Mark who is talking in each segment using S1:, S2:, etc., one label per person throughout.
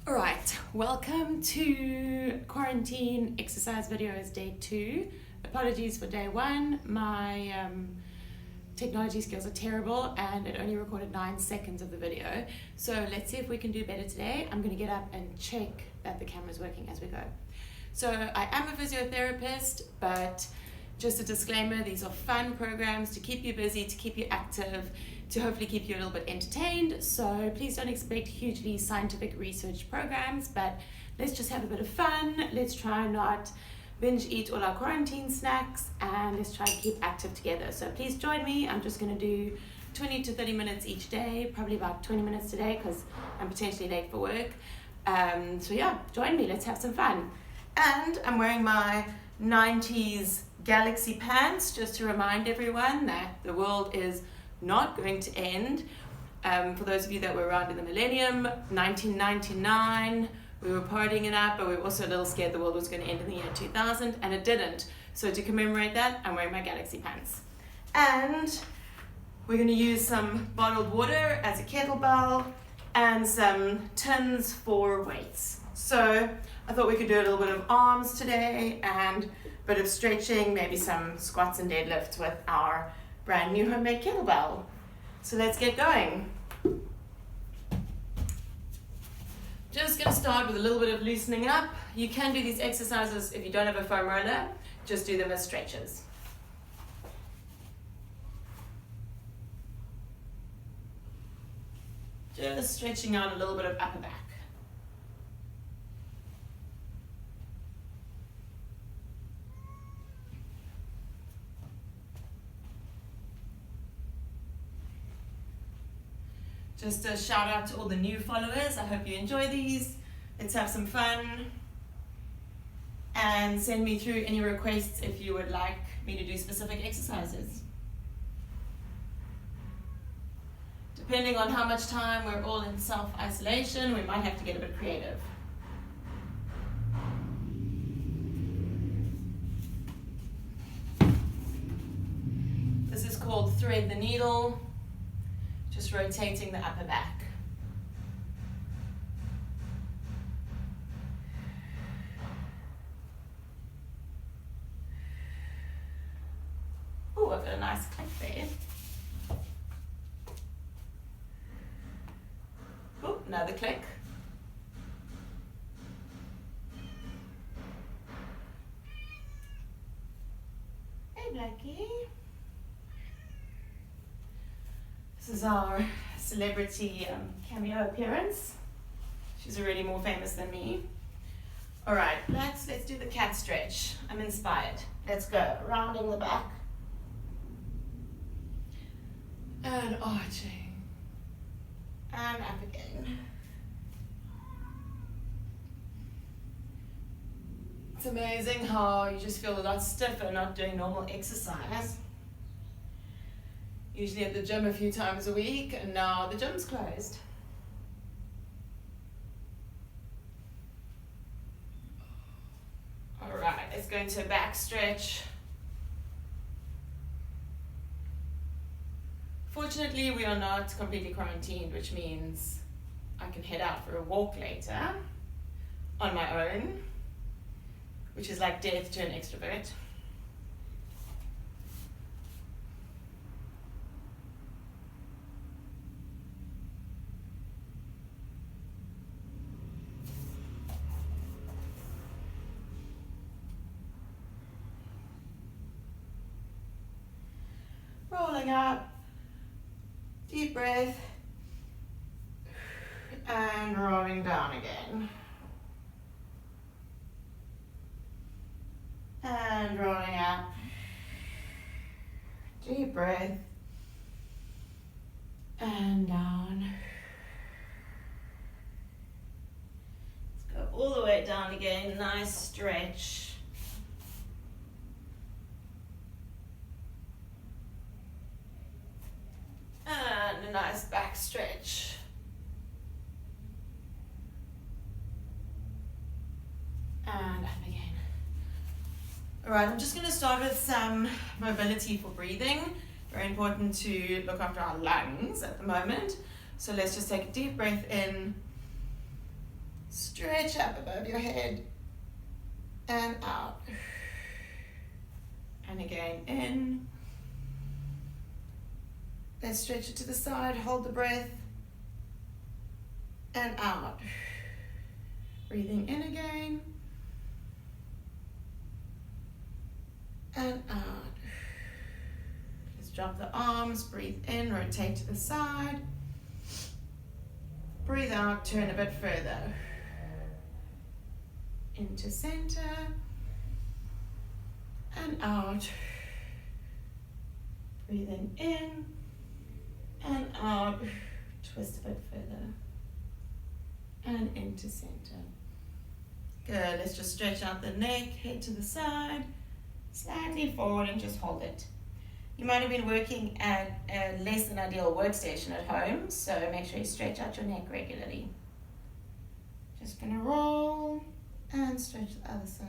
S1: All right, welcome to quarantine exercise videos day 2. Apologies for day 1. My technology skills are terrible and it only recorded 9 seconds of the video. So let's see if we can do better today. I'm going to get up and check that the camera's working as we go. So I am a physiotherapist, but just a disclaimer, these are fun programs to keep you busy, to keep you active, to hopefully keep you a little bit entertained. So please don't expect hugely scientific research programs, but let's just have a bit of fun. Let's try not binge eat all our quarantine snacks, and let's try to keep active together. So please join me. I'm just going to do 20 to 30 minutes each day, probably about 20 minutes today because I'm potentially late for work. So yeah, join me. Let's have some fun. And I'm wearing my 90s Galaxy pants just to remind everyone that the world is not going to end. For those of you that were around in the millennium, 1999, we were partying it up, but we were also a little scared the world was going to end in the year 2000, and it didn't. So to commemorate that, I'm wearing my Galaxy pants. And we're going to use some bottled water as a kettlebell and some tins for weights. So I thought we could do a little bit of arms today and a bit of stretching, maybe some squats and deadlifts with our brand new homemade kettlebell. So let's get going. Just going to start with a little bit of loosening up. You can do these exercises if you don't have a foam roller, just do them as stretches. Just stretching out a little bit of upper back. Just a shout out to all the new followers. I hope you enjoy these. Let's have some fun. And send me through any requests if you would like me to do specific exercises. Depending on how much time we're all in self-isolation, we might have to get a bit creative. This is called thread the needle. Just rotating the upper back. Oh, I've got a nice click there. Oh, another click. Hey, Blackie. This is our celebrity cameo appearance. She's already more famous than me. All right, let's do the cat stretch. I'm inspired. Let's go. Rounding the back. And arching. And up again. It's amazing how you just feel a lot stiffer not doing normal exercise. Usually at the gym a few times a week, and now the gym's closed. All right, let's go into a back stretch. Fortunately, we are not completely quarantined, which means I can head out for a walk later on my own, which is like death to an extrovert. Rolling up, deep breath, and rolling down again. And rolling up, deep breath, and down. Let's go all the way down again, nice stretch. And a nice back stretch. And up again. All right, I'm just going to start with some mobility for breathing. Very important to look after our lungs at the moment. So let's just take a deep breath in, Stretch up above your head and out. And again, in. Then stretch it to the side, hold the breath, and out. Breathing in again, and out. Just drop the arms, breathe in, rotate to the side. Breathe out, turn a bit further. Into center, and out. Breathing in, and out. Twist a bit further. And into center. Good, let's just stretch out the neck, head to the side, slightly forward and just hold it. You might have been working at a less than ideal workstation at home, so make sure you stretch out your neck regularly. Just gonna roll and stretch the other side.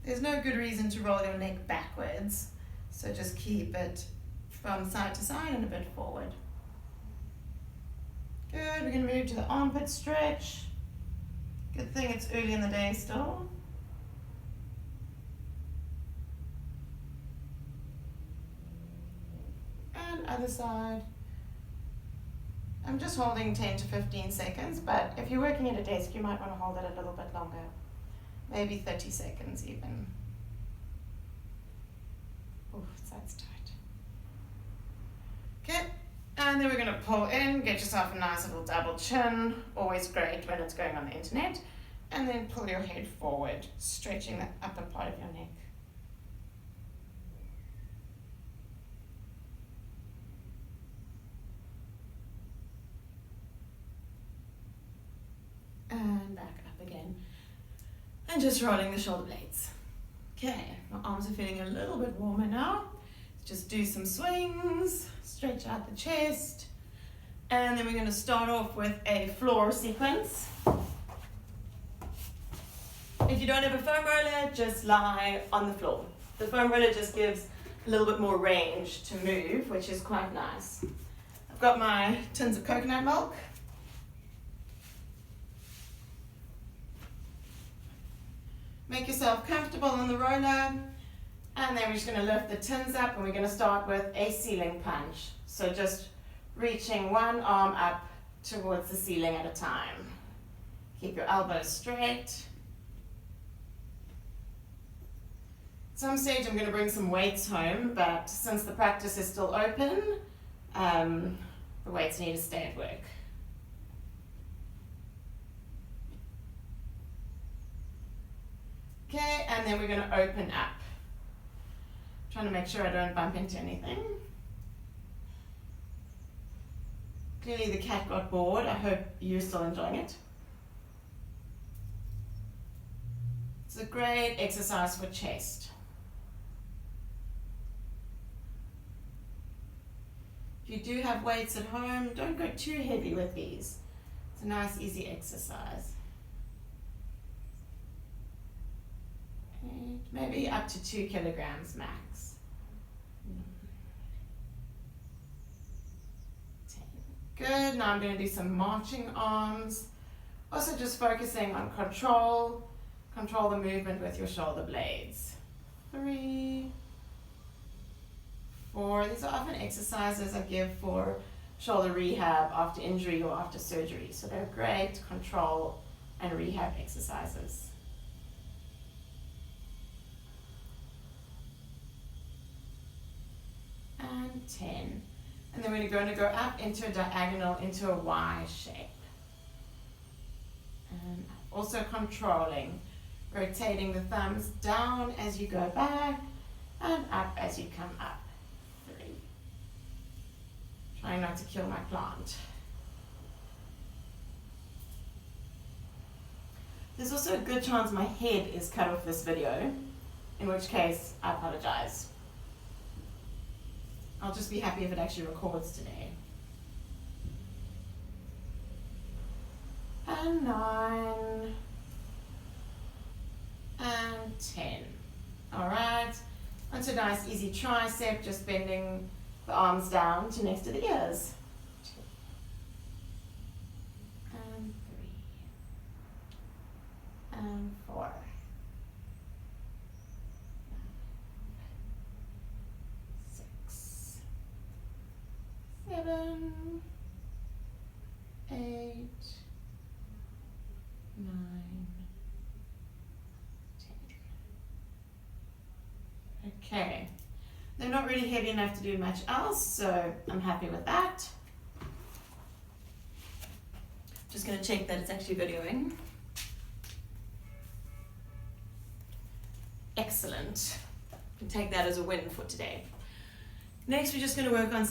S1: There's no good reason to roll your neck backwards, so just keep it from side to side and a bit forward. Good, we're going to move to the armpit stretch. Good thing it's early in the day still. And other side. I'm just holding 10 to 15 seconds, but if you're working at a desk, you might want to hold it a little bit longer. Maybe 30 seconds even. Oh, that's tight. Okay. And then we're going to pull in, get yourself a nice little double chin, always great when it's going on the internet, and then pull your head forward, stretching the upper part of your neck. And back up again. And just rolling the shoulder blades. Okay, my arms are feeling a little bit warmer now. Just do some swings, stretch out the chest, and then we're going to start off with a floor sequence. If you don't have a foam roller, just lie on the floor. The foam roller just gives a little bit more range to move, which is quite nice. I've got my tins of coconut milk. Make yourself comfortable on the roller. And then we're just going to lift the tins up and we're going to start with a ceiling punch. So just reaching one arm up towards the ceiling at a time. Keep your elbows straight. At some stage I'm going to bring some weights home, but since the practice is still open, the weights need to stay at work. Okay, and then we're going to open up. Trying to make sure I don't bump into anything. Clearly the cat got bored. I hope you're still enjoying it. It's a great exercise for chest. If you do have weights at home, don't go too heavy with these. It's a nice, easy exercise. Maybe up to 2 kilograms max. 10. Good, now I'm going to do some marching arms. Also just focusing on control. Control the movement with your shoulder blades. 3, 4. These are often exercises I give for shoulder rehab after injury or after surgery. So they're great control and rehab exercises. And 10. And then we're going to go up into a diagonal, into a Y shape. And also controlling, rotating the thumbs down as you go back and up as you come up. 3. Trying not to kill my plant. There's also a good chance my head is cut off this video, in which case I apologize. I'll just be happy if it actually records today. And 9. And 10. Alright. Onto a nice easy tricep, just bending the arms down to next to the ears. 2. And 3. 7, 8, 9, 10. Okay. They're not really heavy enough to do much else, so I'm happy with that. Just going to check that it's actually videoing. Excellent. You can take that as a win for today. Next, we're just going to work on some